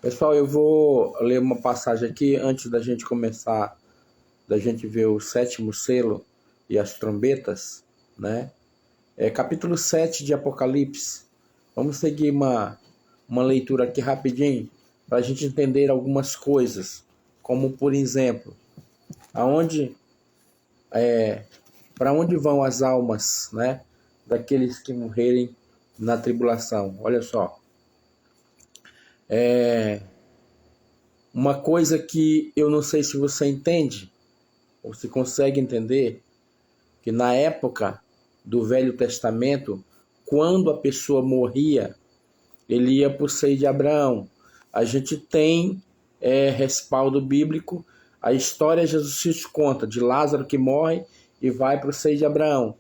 Pessoal, eu vou ler uma passagem aqui antes da gente começar, da gente ver o sétimo selo e as trombetas, né? É capítulo 7 de Apocalipse. Vamos seguir uma leitura aqui rapidinho para a gente entender algumas coisas, como por exemplo, aonde para onde vão as almas, né, daqueles que morrerem na tribulação. Olha só, uma coisa que eu não sei se você entende, ou se consegue entender, que na época do Velho Testamento, quando a pessoa morria, ele ia para o seio de Abraão. A gente tem respaldo bíblico, a história Jesus Cristo conta de Lázaro que morre e vai para o seio de Abraão,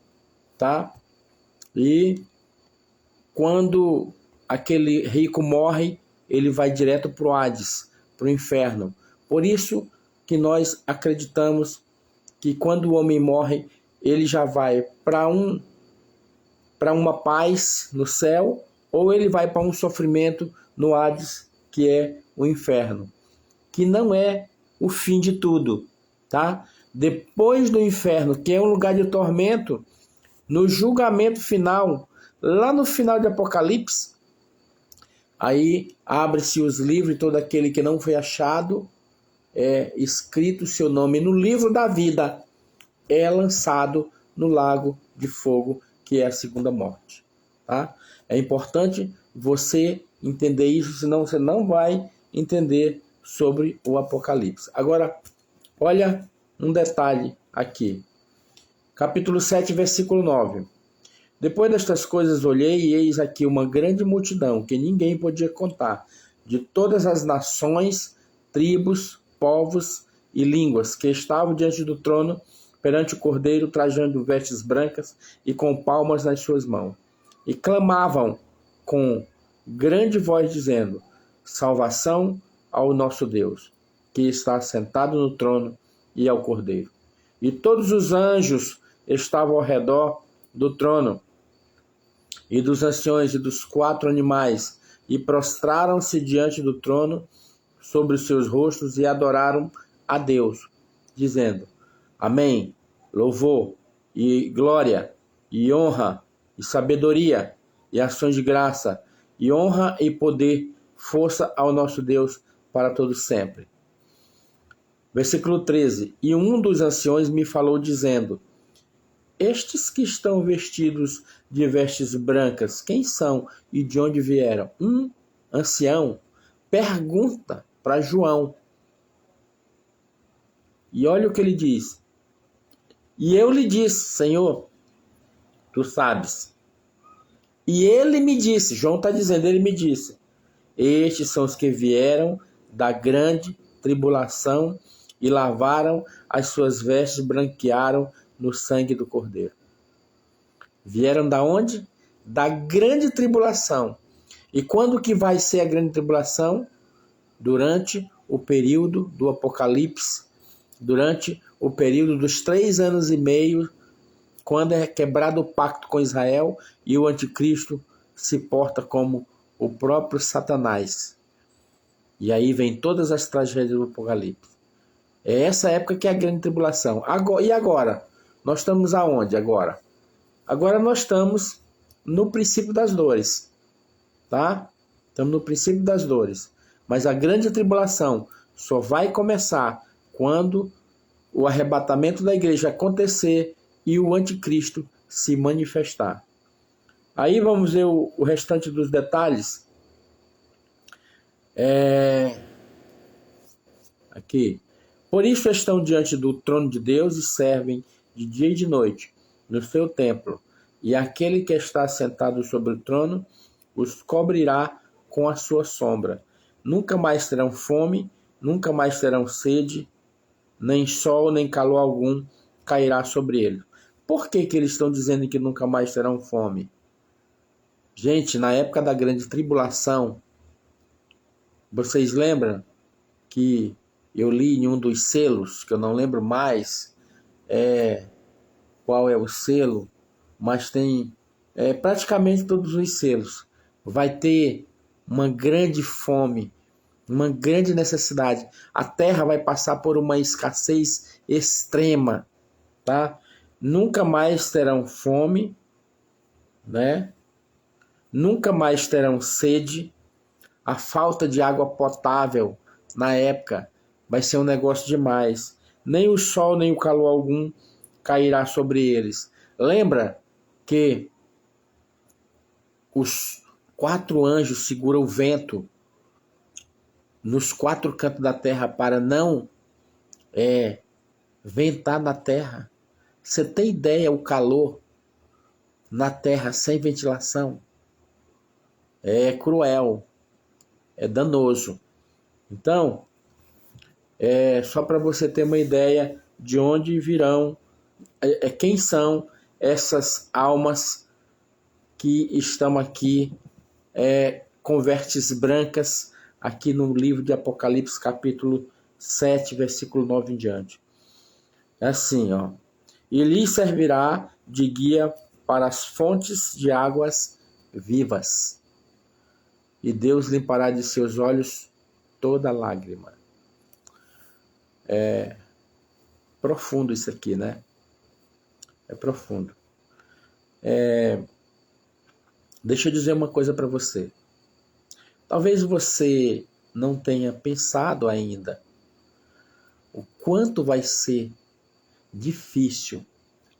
tá? E quando aquele rico morre, ele vai direto para o Hades, para o inferno. Por isso que nós acreditamos que quando o homem morre, ele já vai para uma paz no céu, ou ele vai para um sofrimento no Hades, que é o inferno, que não é o fim de tudo, tá? Depois do inferno, que é um lugar de tormento, no julgamento final, lá no final de Apocalipse, aí abre-se os livros, todo aquele que não foi achado, é escrito seu nome no livro da vida, é lançado no lago de fogo, que é a segunda morte. Tá? É importante você entender isso, senão você não vai entender sobre o Apocalipse. Agora, olha um detalhe aqui. Capítulo 7, versículo 9. Depois destas coisas olhei e eis aqui uma grande multidão, que ninguém podia contar, de todas as nações, tribos, povos e línguas, que estavam diante do trono, perante o Cordeiro, trajando vestes brancas e com palmas nas suas mãos. E clamavam com grande voz, dizendo: salvação ao nosso Deus, que está sentado no trono, e ao Cordeiro. E todos os anjos estavam ao redor do trono, e dos anciões e dos 4 animais, e prostraram-se diante do trono sobre os seus rostos e adoraram a Deus, dizendo: Amém, louvor e glória e honra e sabedoria e ações de graça e honra e poder, força ao nosso Deus para todo sempre. Versículo 13. E um dos anciões me falou dizendo: estes que estão vestidos de vestes brancas, quem são e de onde vieram? Um ancião pergunta para João. E olha o que ele diz. E eu lhe disse: Senhor, tu sabes. E ele me disse, João está dizendo, ele me disse: estes são os que vieram da grande tribulação e lavaram as suas vestes, branquearam no sangue do Cordeiro. Vieram da onde? Da grande tribulação. E quando que vai ser a grande tribulação? Durante o período do Apocalipse, durante o período dos 3 anos e meio, quando é quebrado o pacto com Israel e o anticristo se porta como o próprio Satanás. E aí vem todas as tragédias do Apocalipse. É essa época que é a grande tribulação. E agora? Nós estamos aonde agora? Agora nós estamos no princípio das dores, tá? Estamos no princípio das dores. Mas a grande tribulação só vai começar quando o arrebatamento da igreja acontecer e o anticristo se manifestar. Aí vamos ver o restante dos detalhes. Aqui. Por isso estão diante do trono de Deus e servem de dia e de noite no seu templo, e aquele que está sentado sobre o trono os cobrirá com a sua sombra. Nunca mais terão fome, nunca mais terão sede, nem sol, nem calor algum cairá sobre eles. Por que eles estão dizendo que nunca mais terão fome? Gente, na época da grande tribulação, vocês lembram que eu li em um dos selos, que eu não lembro mais qual é o selo, mas tem praticamente todos os selos. Vai ter uma grande fome uma grande necessidade. A terra vai passar por uma escassez extrema, tá? Nunca mais terão fome, né? Nunca mais terão sede. A falta de água potável na época vai ser um negócio demais. Nem o sol, nem o calor algum cairá sobre eles. Lembra que os 4 anjos seguram o vento nos 4 cantos da terra para não ventar na terra. Você tem ideia o calor na terra sem ventilação? É cruel, é danoso. Então, só para você ter uma ideia de onde virão, quem são essas almas que estão aqui, com vestes brancas, aqui no livro de Apocalipse, capítulo 7, versículo 9 em diante. É assim, ó. E lhe servirá de guia para as fontes de águas vivas. E Deus limpará de seus olhos toda lágrima. É profundo isso aqui, né? É profundo. Deixa eu dizer uma coisa para você. Talvez você não tenha pensado ainda o quanto vai ser difícil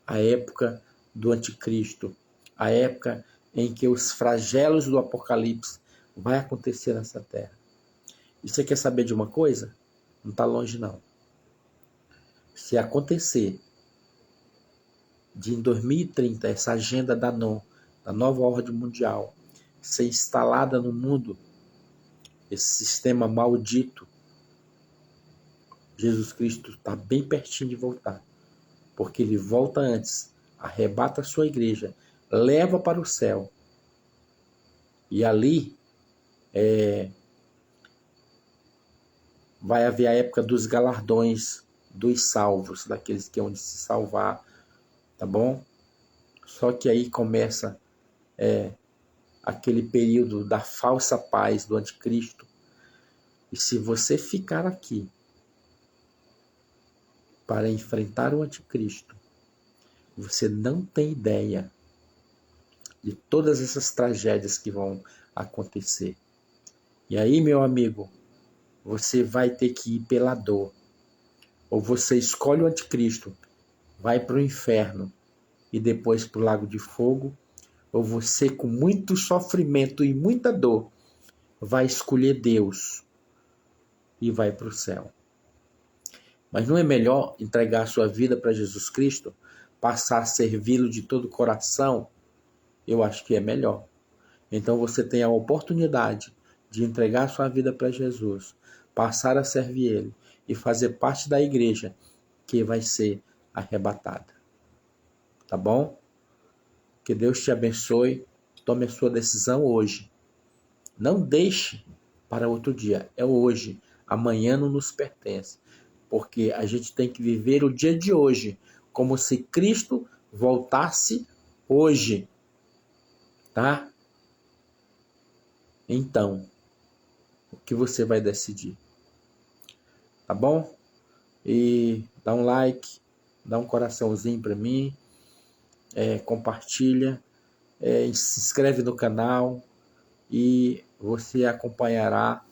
a época do anticristo, a época em que os flagelos do Apocalipse vai acontecer nessa terra. E você quer saber de uma coisa? Não está longe não. Se acontecer de em 2030 essa agenda da nova ordem mundial, ser instalada no mundo, esse sistema maldito, Jesus Cristo está bem pertinho de voltar. Porque ele volta antes, arrebata a sua igreja, leva para o céu. E ali vai haver a época dos galardões dos salvos, daqueles que hão de se salvar, tá bom? Só que aí começa aquele período da falsa paz do anticristo. E se você ficar aqui para enfrentar o anticristo, você não tem ideia de todas essas tragédias que vão acontecer. E aí, meu amigo, você vai ter que ir pela dor. Ou você escolhe o anticristo, vai para o inferno e depois para o lago de fogo, ou você, com muito sofrimento e muita dor, vai escolher Deus e vai para o céu. Mas não é melhor entregar a sua vida para Jesus Cristo, passar a servi-lo de todo o coração? Eu acho que é melhor. Então você tem a oportunidade de entregar a sua vida para Jesus, passar a servir Ele e fazer parte da igreja que vai ser arrebatada. Tá bom? Que Deus te abençoe. Tome a sua decisão hoje. Não deixe para outro dia. É hoje. Amanhã não nos pertence. Porque a gente tem que viver o dia de hoje como se Cristo voltasse hoje. Tá? Então, o que você vai decidir? Tá bom? E dá um like, dá um coraçãozinho para mim, compartilha, se inscreve no canal e você acompanhará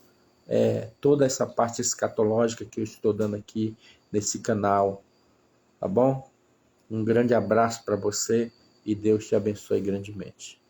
toda essa parte escatológica que eu estou dando aqui nesse canal, tá bom? Um grande abraço para você e Deus te abençoe grandemente.